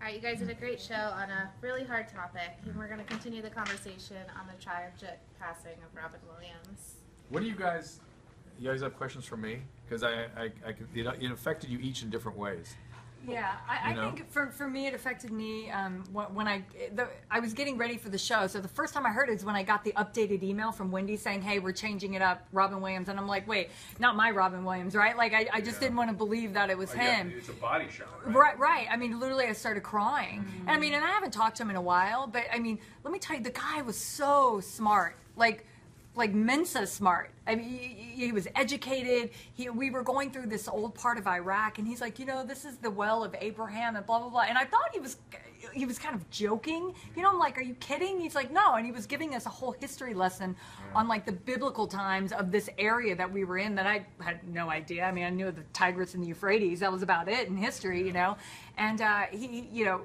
All right, you guys did a great show on a really hard topic, and we're going to continue the conversation on the tragic passing of Robin Williams. What do you guys have questions for me? Because it affected you each in different ways. Yeah, I think for me it affected me when I was getting ready for the show. So the first time I heard it is when I got the updated email from Wendy saying, hey, we're changing it up, Robin Williams. And I'm like, wait, not my Robin Williams, right? Like, I just didn't want to believe that it was him. Yeah, it's a body shot, right? Right. I mean, literally I started crying. And I mean, and I haven't talked to him in a while, but I mean, let me tell you, the guy was so smart. Like Mensa smart. I mean, he was educated. We were going through this old part of Iraq, and he's like, you know, this is the well of Abraham, and blah blah blah. And I thought he was kind of joking. You know, I'm like, are you kidding? He's like, no. And he was giving us a whole history lesson on like the biblical times of this area that we were in that I had no idea. I mean, I knew the Tigris and the Euphrates. That was about it in history, you know. And he, you know.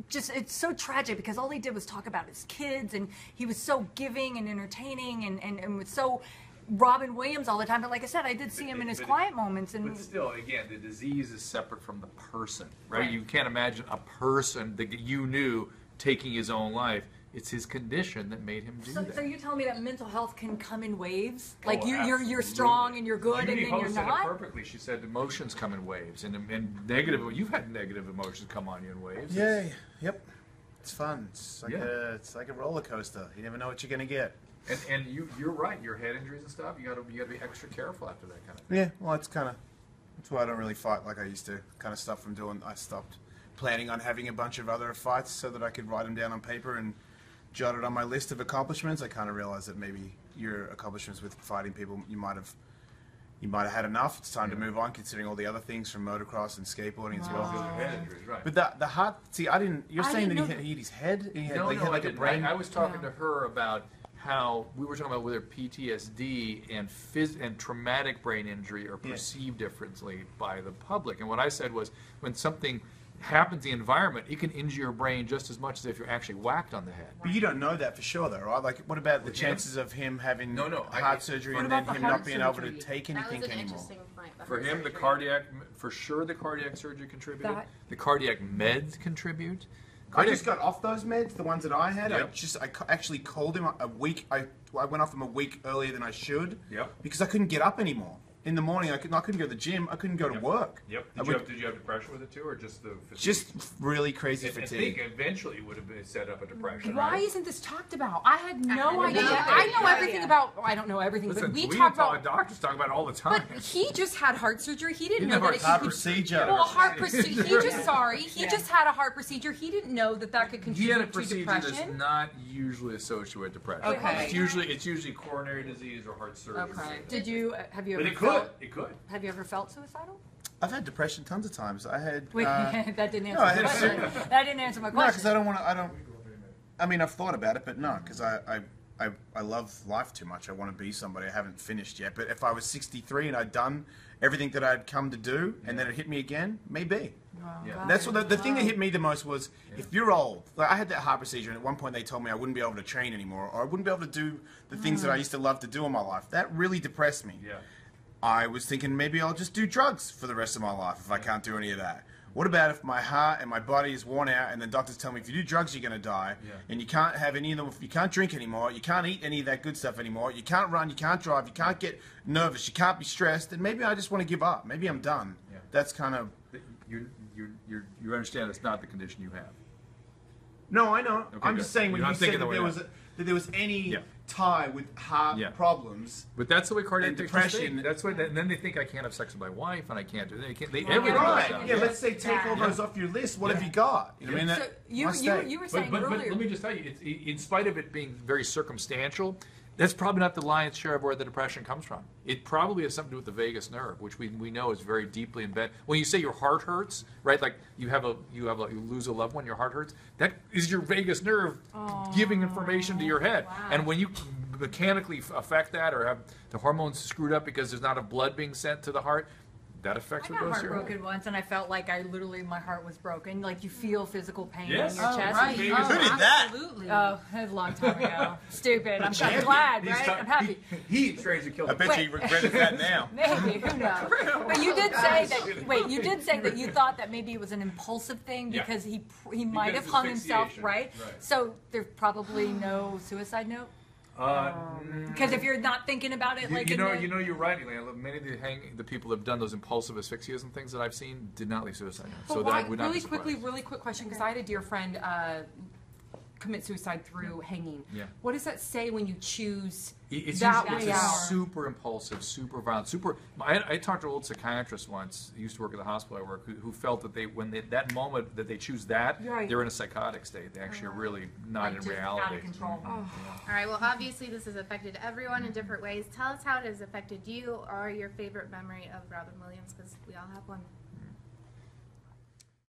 Just it's so tragic because all he did was talk about his kids, and he was so giving and entertaining and was so Robin Williams all the time. But like I said, I did see him in his quiet moments. And but still, again, the disease is separate from the person, right? You can't imagine a person that you knew taking his own life. It's his condition that made him do that. So you're telling me that mental health can come in waves? Like you're strong and you're good, Judy and then you're said not? It perfectly. She said emotions come in waves, and negative. You've had negative emotions come on you in waves. Yeah. Yep. It's fun. It's like a roller coaster. You never know what you're gonna get. And you're right. Your head injuries and stuff. You got to be extra careful after that kind of thing. Yeah. Well, that's why I don't really fight like I used to. Kind of stuff from doing. I stopped planning on having a bunch of other fights so that I could write them down on paper and jot it on my list of accomplishments. I kind of realized that maybe your accomplishments with fighting people, you might have had enough. It's time to move on, considering all the other things from motocross and skateboarding as well. Head injuries, right. But the heart. See, I didn't. You're saying that he hit his head. He had, he had like a brain. I was talking to her about how we were talking about whether PTSD and traumatic brain injury are perceived differently by the public. And what I said was, when something happens in the environment, it can injure your brain just as much as if you're actually whacked on the head. But you don't know that for sure, though, right? Like, what about the chances of him having heart surgery and then him not being able to take anything anymore? For him, the cardiac surgery contributed. The cardiac meds contribute. I just got off those meds, the ones that I had. I actually called him a week. I went off them a week earlier than I should. Because I couldn't get up anymore. In the morning, I couldn't go to the gym. I couldn't go to work. Did you have depression with it too, or just the fatigue? Just really crazy fatigue. I think eventually it would have been set up a depression. Why isn't this talked about? I had no idea. I know everything about. I don't know everything, Listen, but we talk about. Doctors talk about it all the time. But he just had heart surgery. He didn't know that heart procedure. Well, heart procedure. He just had a heart procedure. He didn't know that could contribute to depression. He had a procedure that's not usually associated with depression. Okay. It's usually coronary disease or heart surgery. Okay. Have you ever? But it could. Have you ever felt suicidal? I've had depression tons of times. I had. Wait, that didn't answer my question. That didn't answer my question. No, because I don't want to. I mean, I've thought about it, but no, because I love life too much. I want to be somebody. I haven't finished yet. But if I was 63 and I'd done everything that I'd come to do, and then it hit me again, maybe. Wow. That's what the thing that hit me the most was, if you're old. Like, I had that heart procedure, and at one point they told me I wouldn't be able to train anymore, or I wouldn't be able to do the things that I used to love to do in my life. That really depressed me. I was thinking maybe I'll just do drugs for the rest of my life if I can't do any of that. What about if my heart and my body is worn out and the doctors tell me if you do drugs you're going to die, and you can't have any of them, you can't drink anymore, you can't eat any of that good stuff anymore, you can't run, you can't drive, you can't get nervous, you can't be stressed, then maybe I just want to give up. Maybe I'm done. That's kind of... You understand it's not the condition you have. No, I know. Okay, I'm just saying when you said that there was any tie with heart problems. But that's the way cardiac depression. That's why. And then they think I can't have sex with my wife, and I can't do. Everything. Right. Yeah. Let's say take all those off your list. What have you got? You know, I mean, So you were saying but earlier. let me just tell you, in spite of it being very circumstantial, that's probably not the lion's share of where the depression comes from. It probably has something to do with the vagus nerve, which we know is very deeply embedded. When you say your heart hurts, right? Like you lose a loved one, your heart hurts. That is your vagus nerve giving information to your head. Wow. And when you mechanically affect that or have the hormones screwed up because there's not enough blood being sent to the heart, that affects I what got goes through. heartbroken once, and I felt like my heart was broken. Like you feel physical pain Yes. in your Oh, chest. right. Who Oh, did that? absolutely. Oh, that was a long time ago. Stupid. I'm glad, right? I'm happy. He trains to kill I the bet you regretted that now. Maybe, who knows? But you did say that. Wait, you did say that you thought that maybe it was an impulsive thing Yeah. because he might have Because hung of himself, asphyxiation. right? Right. So there's probably no suicide note because if you're not thinking about it, like you're right, Elaine. Many of the people that have done those impulsive asphyxias and things that I've seen did not leave suicide notes. But So why, that would not really be surprised. quickly, really quick question, because I had a dear friend commit suicide through hanging. Yeah. What does that say when you choose It's that usually, way it's a out? super impulsive, super violent, super. I talked to an old psychiatrist once. He used to work at the hospital I work, who felt that that moment that they choose that, Right. they're in a psychotic state. They actually are really not like in just reality. out of control. All right, well, obviously this has affected everyone in different ways. Tell us how it has affected you or your favorite memory of Robin Williams, because we all have one.